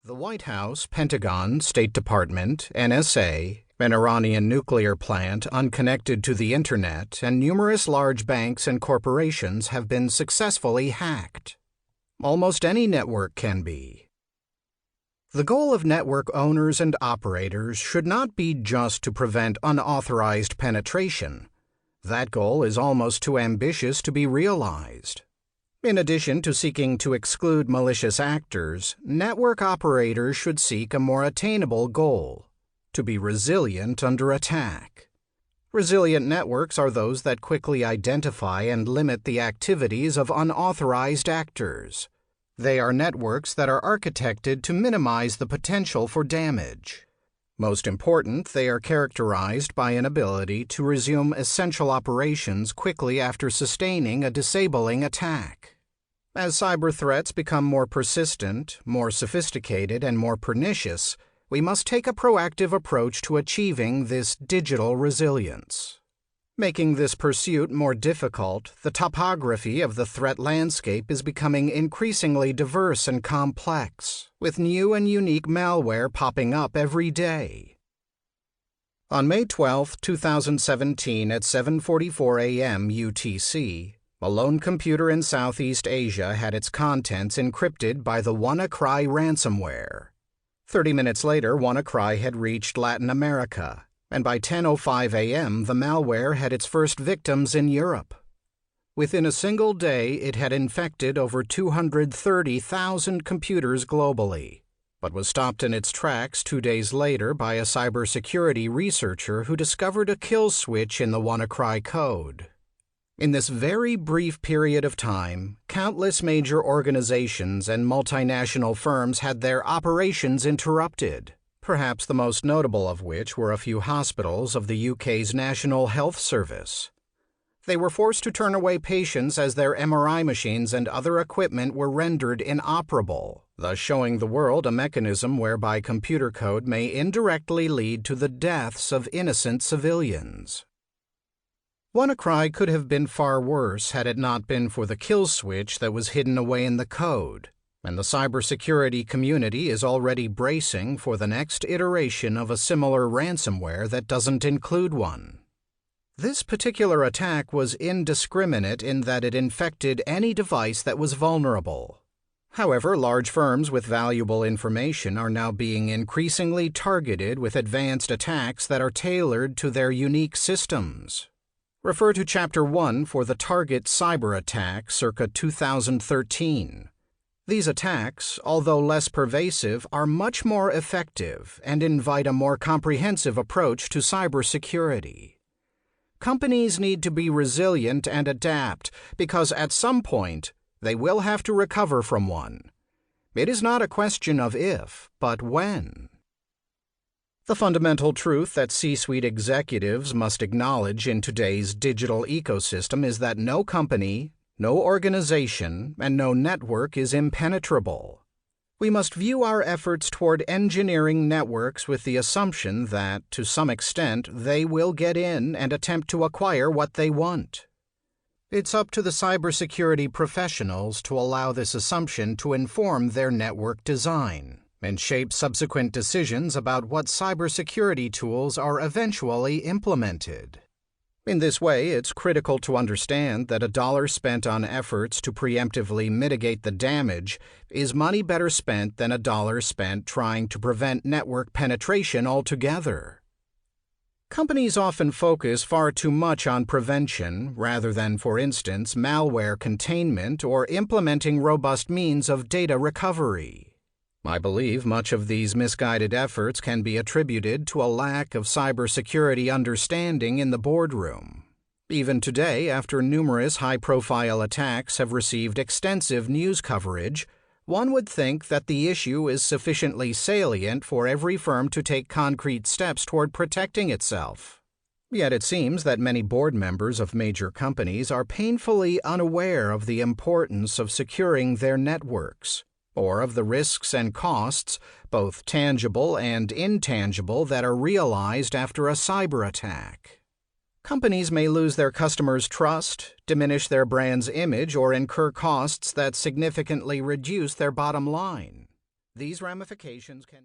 The White House, Pentagon, State Department, NSA, an Iranian nuclear plant unconnected to the Internet, and numerous large banks and corporations have been successfully hacked. Almost any network can be. The goal of network owners and operators should not be just to prevent unauthorized penetration. That goal is almost too ambitious to be realized. In addition to seeking to exclude malicious actors, network operators should seek a more attainable goal: to be resilient under attack. Resilient networks are those that quickly identify and limit the activities of unauthorized actors. They are networks that are architected to minimize the potential for damage. Most important, they are characterized by an ability to resume essential operations quickly after sustaining a disabling attack. As cyber threats become more persistent, more sophisticated, and more pernicious, we must take a proactive approach to achieving this digital resilience. Making this pursuit more difficult, the topography of the threat landscape is becoming increasingly diverse and complex, with new and unique malware popping up every day. On May 12, 2017 at 7:44 a.m. UTC, a lone computer in Southeast Asia had its contents encrypted by the WannaCry ransomware. 30 minutes later, WannaCry had reached Latin America, and by 10:05 a.m. the malware had its first victims in Europe. Within a single day, it had infected over 230,000 computers globally, but was stopped in its tracks 2 days later by a cybersecurity researcher who discovered a kill switch in the WannaCry code. In this very brief period of time, countless major organizations and multinational firms had their operations interrupted, perhaps the most notable of which were a few hospitals of the UK's National Health Service. They were forced to turn away patients as their MRI machines and other equipment were rendered inoperable, thus showing the world a mechanism whereby computer code may indirectly lead to the deaths of innocent civilians. WannaCry could have been far worse had it not been for the kill switch that was hidden away in the code, and the cybersecurity community is already bracing for the next iteration of a similar ransomware that doesn't include one. This particular attack was indiscriminate in that it infected any device that was vulnerable. However, large firms with valuable information are now being increasingly targeted with advanced attacks that are tailored to their unique systems. Refer to Chapter 1 for the Target cyber attack circa 2013. These attacks, although less pervasive, are much more effective and invite a more comprehensive approach to cybersecurity. Companies need to be resilient and adapt because at some point they will have to recover from one. It is not a question of if, but when. The fundamental truth that C-suite executives must acknowledge in today's digital ecosystem is that no company, no organization, and no network is impenetrable. We must view our efforts toward engineering networks with the assumption that, to some extent, they will get in and attempt to acquire what they want. It's up to the cybersecurity professionals to allow this assumption to inform their network design and shape subsequent decisions about what cybersecurity tools are eventually implemented. In this way, it's critical to understand that $1 spent on efforts to preemptively mitigate the damage is money better spent than $1 spent trying to prevent network penetration altogether. Companies often focus far too much on prevention rather than, for instance, malware containment or implementing robust means of data recovery. I believe much of these misguided efforts can be attributed to a lack of cybersecurity understanding in the boardroom. Even today, after numerous high-profile attacks have received extensive news coverage, one would think that the issue is sufficiently salient for every firm to take concrete steps toward protecting itself. Yet it seems that many board members of major companies are painfully unaware of the importance of securing their networks, or of the risks and costs, both tangible and intangible, that are realized after a cyber attack. Companies may lose their customers' trust, diminish their brand's image, or incur costs that significantly reduce their bottom line. These ramifications can